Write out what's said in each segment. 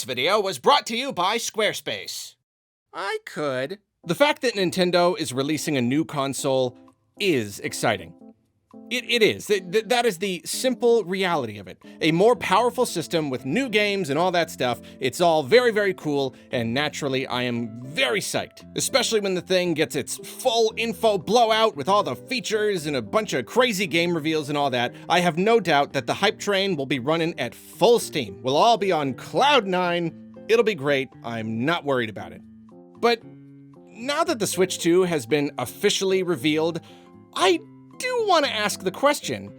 This video was brought to you by Squarespace. I could. The fact that Nintendo is releasing a new console is exciting. It is. That is the simple reality of it. A more powerful system with new games and all that stuff. It's all very, very cool, and naturally I am very psyched. Especially when the thing gets its full info blowout with all the features and a bunch of crazy game reveals and all that. I have no doubt that the hype train will be running at full steam. We'll all be on cloud 9. It'll be great. I'm not worried about it. But now that the Switch 2 has been officially revealed, I do want to ask the question,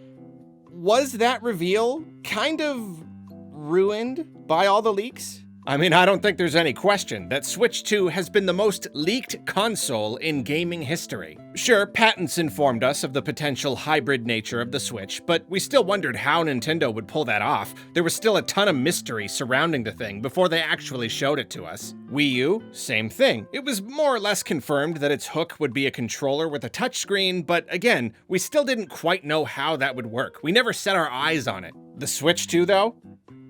was that reveal kind of ruined by all the leaks? I mean, I don't think there's any question that Switch 2 has been the most leaked console in gaming history. Sure, patents informed us of the potential hybrid nature of the Switch, but we still wondered how Nintendo would pull that off. There was still a ton of mystery surrounding the thing before they actually showed it to us. Wii U, same thing. It was more or less confirmed that its hook would be a controller with a touchscreen, but again, we still didn't quite know how that would work. We never set our eyes on it. The Switch 2, though?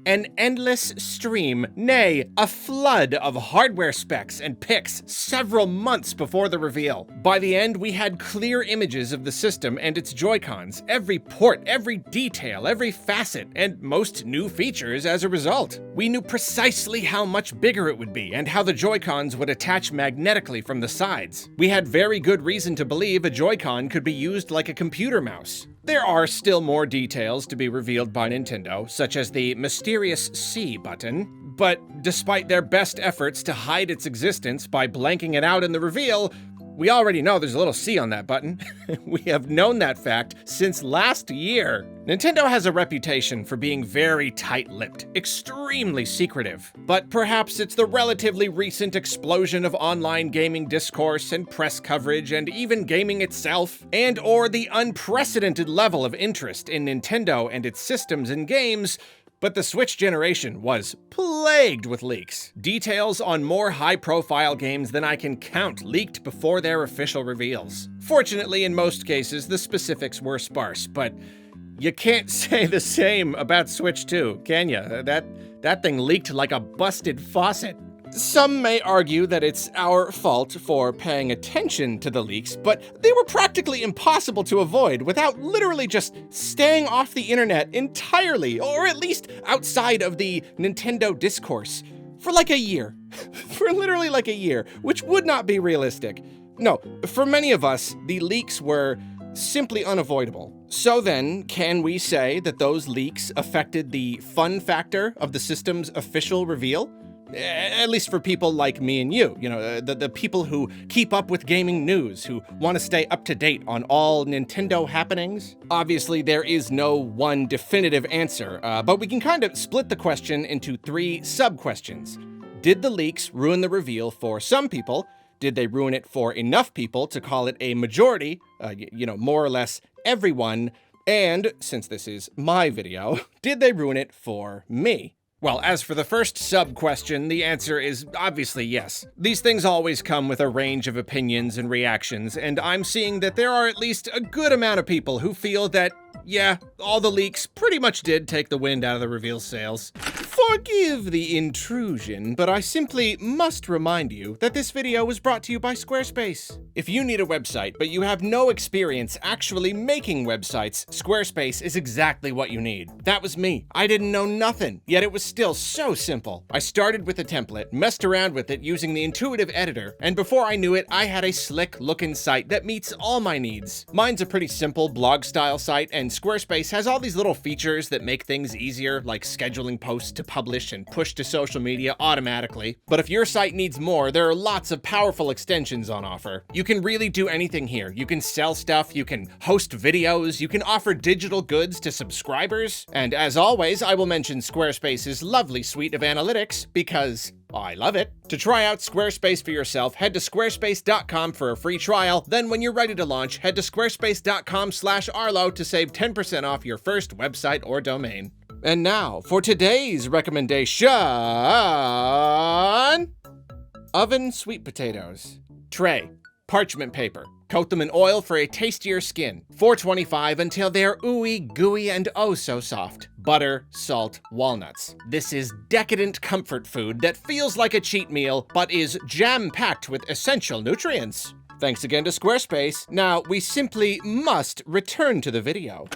An endless stream, nay, a flood of hardware specs and pics several months before the reveal. By the end, we had clear images of the system and its Joy-Cons, every port, every detail, every facet, and most new features as a result. We knew precisely how much bigger it would be and how the Joy-Cons would attach magnetically from the sides. We had very good reason to believe a Joy-Con could be used like a computer mouse. There are still more details to be revealed by Nintendo, such as the mysterious C button, but despite their best efforts to hide its existence by blanking it out in the reveal, we already know there's a little C on that button. We have known that fact since last year. Nintendo has a reputation for being very tight-lipped, extremely secretive. But perhaps it's the relatively recent explosion of online gaming discourse and press coverage and even gaming itself, and/or the unprecedented level of interest in Nintendo and its systems and games. But the Switch generation was plagued with leaks. Details on more high-profile games than I can count leaked before their official reveals. Fortunately, in most cases, the specifics were sparse, but you can't say the same about Switch 2, can ya? That thing leaked like a busted faucet. Some may argue that it's our fault for paying attention to the leaks, but they were practically impossible to avoid without literally just staying off the internet entirely, or at least outside of the Nintendo discourse, for like a year. For literally like a year, which would not be realistic. No, for many of us, the leaks were simply unavoidable. So then, can we say that those leaks affected the fun factor of the system's official reveal? At least for people like me and you, the people who keep up with gaming news, who want to stay up to date on all Nintendo happenings. Obviously, there is no one definitive answer, but we can kind of split the question into 3 sub-questions. Did the leaks ruin the reveal for some people? Did they ruin it for enough people to call it a majority, more or less everyone? And, since this is my video, did they ruin it for me? Well, as for the first sub-question, the answer is obviously yes. These things always come with a range of opinions and reactions, and I'm seeing that there are at least a good amount of people who feel that, yeah, all the leaks pretty much did take the wind out of the reveal sails. Forgive the intrusion, but I simply must remind you that this video was brought to you by Squarespace. If you need a website, but you have no experience actually making websites, Squarespace is exactly what you need. That was me. I didn't know nothing, yet it was still so simple. I started with a template, messed around with it using the intuitive editor, and before I knew it, I had a slick-looking site that meets all my needs. Mine's a pretty simple blog-style site, and Squarespace has all these little features that make things easier, like scheduling posts to publish and push to social media automatically. But if your site needs more, there are lots of powerful extensions on offer. You can really do anything here. You can sell stuff, you can host videos, you can offer digital goods to subscribers, and as always, I will mention Squarespace's lovely suite of analytics because I love it. To try out Squarespace for yourself, head to squarespace.com for a free trial. Then when you're ready to launch, head to squarespace.com/Arlo to save 10% off your first website or domain. And now, for today's recommendation, oven sweet potatoes. Tray, parchment paper, Coat them in oil for a tastier skin. $4.25 until they're ooey, gooey, and oh so soft. Butter, salt, walnuts. This is decadent comfort food that feels like a cheat meal, but is jam-packed with essential nutrients. Thanks again to Squarespace. Now, we simply must return to the video.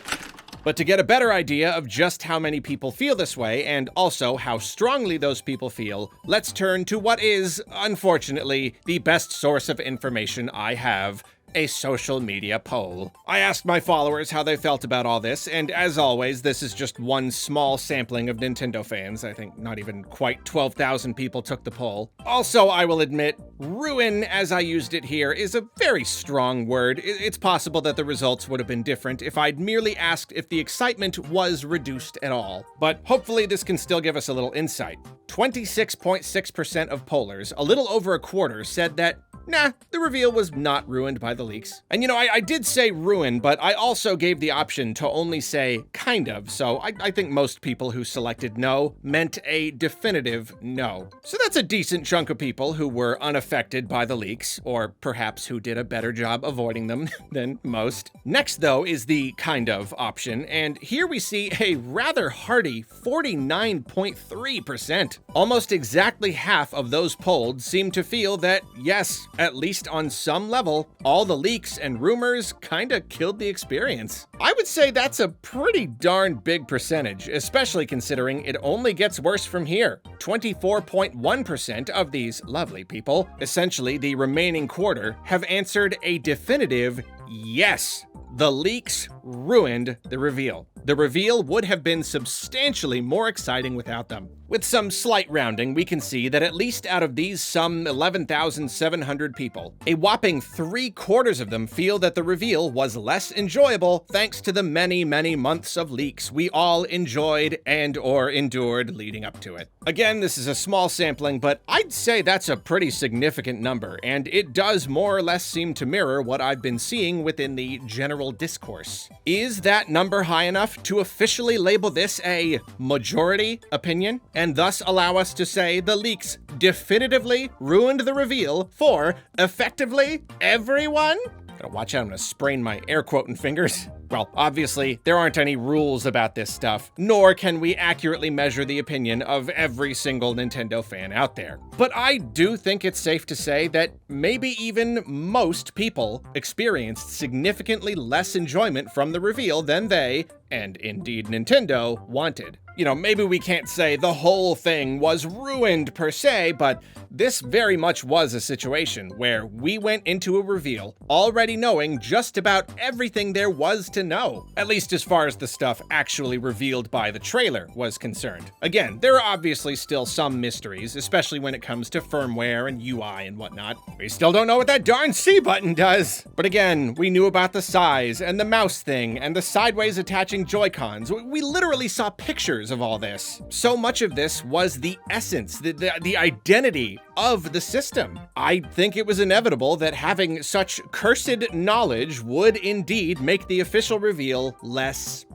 But to get a better idea of just how many people feel this way, and also how strongly those people feel, let's turn to what is, unfortunately, the best source of information I have: a social media poll. I asked my followers how they felt about all this, and as always, this is just one small sampling of Nintendo fans. I think not even quite 12,000 people took the poll. Also, I will admit, ruin, as I used it here, is a very strong word. It's possible that the results would have been different if I'd merely asked if the excitement was reduced at all. But hopefully this can still give us a little insight. 26.6% of pollers, a little over a quarter, said that nah, the reveal was not ruined by the leaks. And you know, I did say ruin, but I also gave the option to only say kind of, so I think most people who selected no meant a definitive no. So that's a decent chunk of people who were unaffected by the leaks, or perhaps who did a better job avoiding them than most. Next, though, is the kind of option, and here we see a rather hearty 49.3%. Almost exactly half of those polled seem to feel that, yes, at least on some level, all the leaks and rumors kinda killed the experience. I would say that's a pretty darn big percentage, especially considering it only gets worse from here. 24.1% of these lovely people, essentially the remaining quarter, have answered a definitive yes. The leaks ruined the reveal. The reveal would have been substantially more exciting without them. With some slight rounding, we can see that at least out of these some 11,700 people, a whopping 3/4 of them feel that the reveal was less enjoyable thanks to the many, many months of leaks we all enjoyed and or endured leading up to it. Again, this is a small sampling, but I'd say that's a pretty significant number, and it does more or less seem to mirror what I've been seeing within the general discourse. Is that number high enough to officially label this a majority opinion, and thus allow us to say the leaks definitively ruined the reveal for, effectively, everyone? Gotta watch out, I'm gonna sprain my air quoting fingers. Well, obviously, there aren't any rules about this stuff, nor can we accurately measure the opinion of every single Nintendo fan out there. But I do think it's safe to say that maybe even most people experienced significantly less enjoyment from the reveal than they, and indeed Nintendo, wanted. You know, maybe we can't say the whole thing was ruined per se, but this very much was a situation where we went into a reveal already knowing just about everything there was to know, at least as far as the stuff actually revealed by the trailer was concerned. Again, there are obviously still some mysteries, especially when it comes to firmware and UI and whatnot. We still don't know what that darn C button does. But again, we knew about the size and the mouse thing and the sideways attaching Joy-Cons. We literally saw pictures of all this. So much of this was the essence, the identity of the system. I think it was inevitable that having such cursed knowledge would indeed make the official reveal less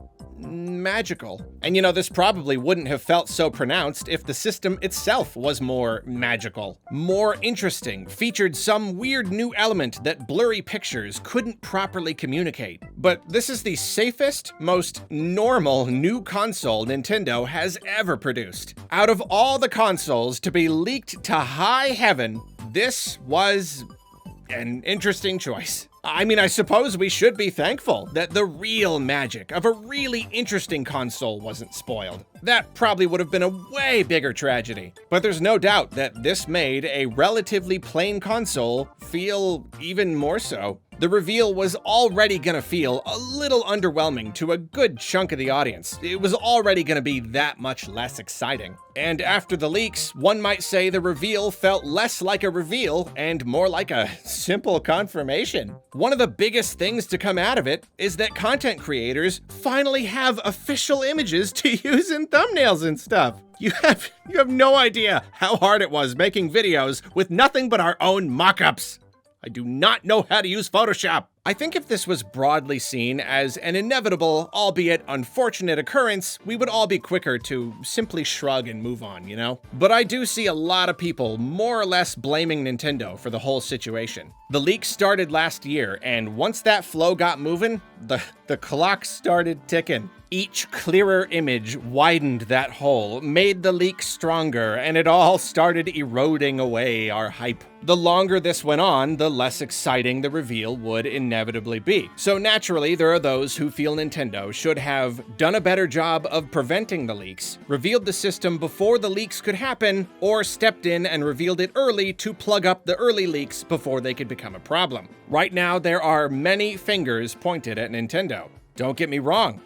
magical. And you know, this probably wouldn't have felt so pronounced if the system itself was more magical, more interesting, featured some weird new element that blurry pictures couldn't properly communicate. But this is the safest, most normal new console Nintendo has ever produced. Out of all the consoles to be leaked to high heaven, this was an interesting choice. I mean, I suppose we should be thankful that the real magic of a really interesting console wasn't spoiled. That probably would have been a way bigger tragedy. But there's no doubt that this made a relatively plain console feel even more so. The reveal was already gonna feel a little underwhelming to a good chunk of the audience. It was already gonna be that much less exciting. And after the leaks, one might say the reveal felt less like a reveal and more like a simple confirmation. One of the biggest things to come out of it is that content creators finally have official images to use in thumbnails and stuff. You have no idea how hard it was making videos with nothing but our own mock-ups. I do not know how to use Photoshop. I think if this was broadly seen as an inevitable, albeit unfortunate occurrence, we would all be quicker to simply shrug and move on, you know? But I do see a lot of people more or less blaming Nintendo for the whole situation. The leak started last year, and once that flow got moving, the clock started ticking. Each clearer image widened that hole, made the leak stronger, and it all started eroding away our hype. The longer this went on, the less exciting the reveal would inevitably be. So naturally, there are those who feel Nintendo should have done a better job of preventing the leaks, revealed the system before the leaks could happen, or stepped in and revealed it early to plug up the early leaks before they could become a problem. Right now, there are many fingers pointed at Nintendo. Don't get me wrong.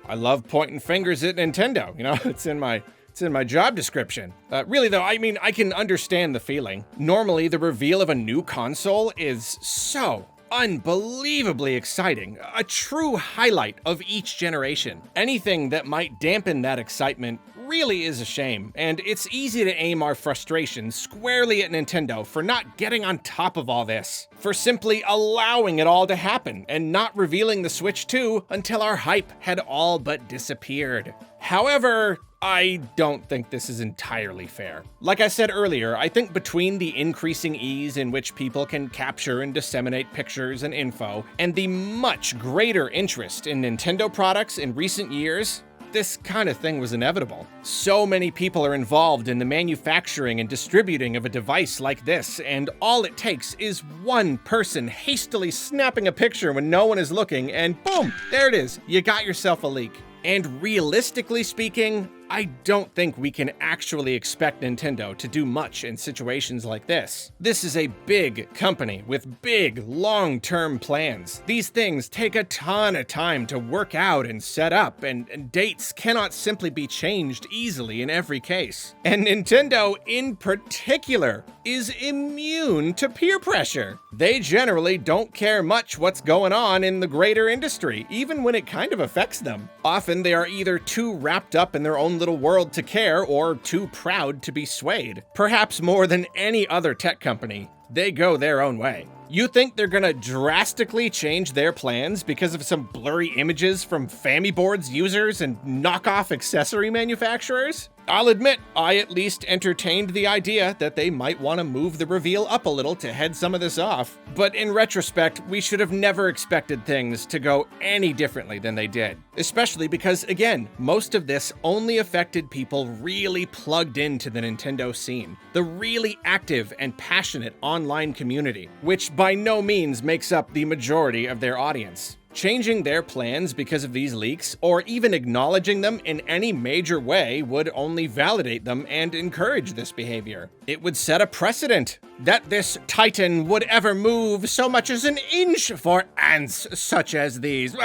I love pointing fingers at Nintendo. You know, it's in my job description. Really though, I mean, I can understand the feeling. Normally, the reveal of a new console is so unbelievably exciting, a true highlight of each generation. Anything that might dampen that excitement really is a shame, and it's easy to aim our frustration squarely at Nintendo for not getting on top of all this, for simply allowing it all to happen and not revealing the Switch 2 until our hype had all but disappeared. However, I don't think this is entirely fair. Like I said earlier, I think between the increasing ease in which people can capture and disseminate pictures and info, and the much greater interest in Nintendo products in recent years, this kind of thing was inevitable. So many people are involved in the manufacturing and distributing of a device like this, and all it takes is one person hastily snapping a picture when no one is looking, and boom, there it is, you got yourself a leak. And realistically speaking, I don't think we can actually expect Nintendo to do much in situations like this. This is a big company with big, long-term plans. These things take a ton of time to work out and set up, and dates cannot simply be changed easily in every case. And Nintendo, in particular, is immune to peer pressure. They generally don't care much what's going on in the greater industry, even when it kind of affects them. Often they are either too wrapped up in their own little world to care or too proud to be swayed. Perhaps more than any other tech company, they go their own way. You think they're gonna drastically change their plans because of some blurry images from Famiboards users and knockoff accessory manufacturers? I'll admit, I at least entertained the idea that they might want to move the reveal up a little to head some of this off. But in retrospect, we should have never expected things to go any differently than they did. Especially because, again, most of this only affected people really plugged into the Nintendo scene. The really active and passionate online community, which by no means makes up the majority of their audience. Changing their plans because of these leaks, or even acknowledging them in any major way, would only validate them and encourage this behavior. It would set a precedent that this titan would ever move so much as an inch for ants such as these.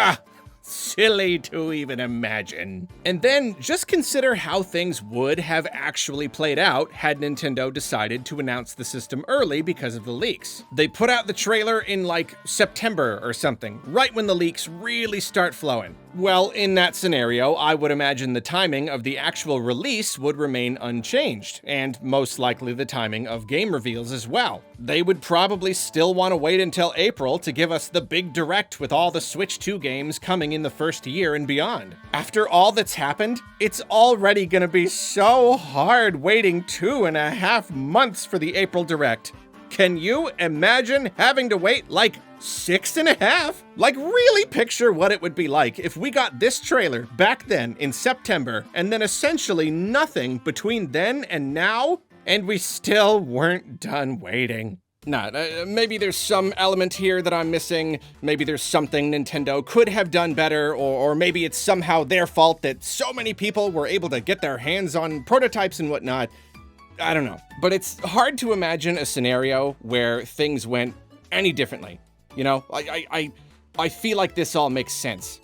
Silly to even imagine. And then just consider how things would have actually played out had Nintendo decided to announce the system early because of the leaks. They put out the trailer in like September or something, right when the leaks really start flowing. Well, in that scenario, I would imagine the timing of the actual release would remain unchanged, and most likely the timing of game reveals as well. They would probably still want to wait until April to give us the big direct with all the Switch 2 games coming in the first year and beyond. After all that's happened, it's already gonna be so hard waiting 2.5 months for the April direct. Can you imagine having to wait like 6.5? Like, really picture what it would be like if we got this trailer back then in September and then essentially nothing between then and now, and we still weren't done waiting. Maybe there's some element here that I'm missing. Maybe there's something Nintendo could have done better, or maybe it's somehow their fault that so many people were able to get their hands on prototypes and whatnot. I don't know. But it's hard to imagine a scenario where things went any differently. You know, I feel like this all makes sense.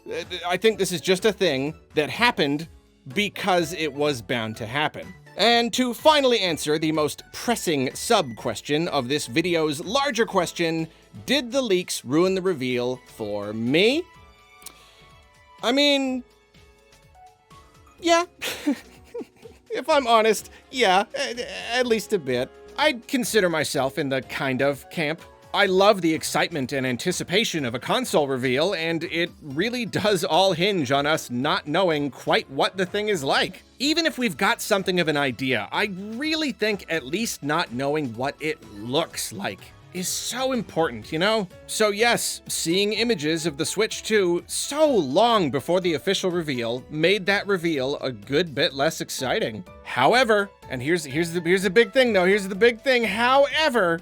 I think this is just a thing that happened because it was bound to happen. And to finally answer the most pressing sub-question of this video's larger question, did the leaks ruin the reveal for me? I mean, yeah. If I'm honest, yeah, at least a bit. I'd consider myself in the kind of camp. I love the excitement and anticipation of a console reveal, and it really does all hinge on us not knowing quite what the thing is like. Even if we've got something of an idea, I really think at least not knowing what it looks like is so important, you know? So yes, seeing images of the Switch 2 so long before the official reveal made that reveal a good bit less exciting. However, and here's the big thing though, here's the big thing, however,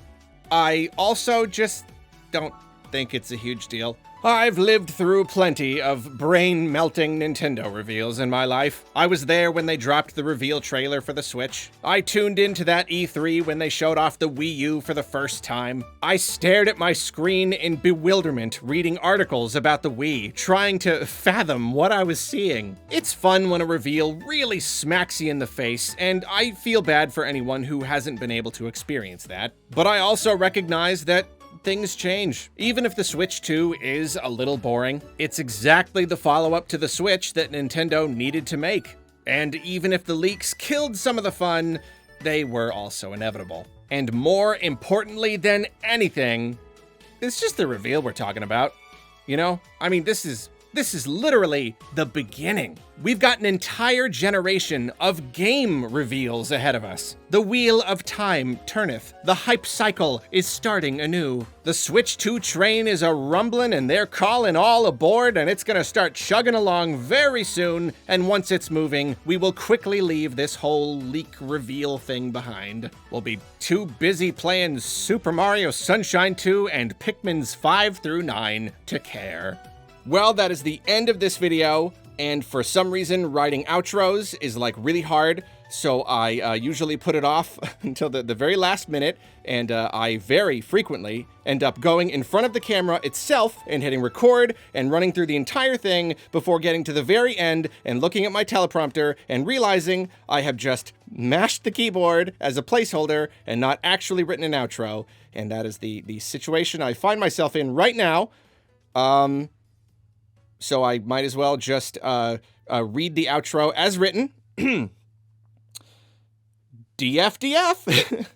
I also just don't think it's a huge deal. I've lived through plenty of brain-melting Nintendo reveals in my life. I was there when they dropped the reveal trailer for the Switch. I tuned into that E3 when they showed off the Wii U for the first time. I stared at my screen in bewilderment, reading articles about the Wii, trying to fathom what I was seeing. It's fun when a reveal really smacks you in the face, and I feel bad for anyone who hasn't been able to experience that. But I also recognize that things change. Even if the Switch 2 is a little boring, it's exactly the follow-up to the Switch that Nintendo needed to make. And even if the leaks killed some of the fun, they were also inevitable. And more importantly than anything, it's just the reveal we're talking about. You know? I mean, this is literally the beginning. We've got an entire generation of game reveals ahead of us. The wheel of time turneth. The hype cycle is starting anew. The Switch 2 train is a-rumblin' and they're calling all aboard, and it's gonna start chugging along very soon, and once it's moving, we will quickly leave this whole leak reveal thing behind. We'll be too busy playing Super Mario Sunshine 2 and Pikmin's 5 through 9 to care. Well, that is the end of this video, and for some reason, writing outros is like really hard, so I usually put it off until the very last minute, and I very frequently end up going in front of the camera itself and hitting record and running through the entire thing before getting to the very end and looking at my teleprompter and realizing I have just mashed the keyboard as a placeholder and not actually written an outro, and that is the situation I find myself in right now. So I might as well just read the outro as written. DFDF.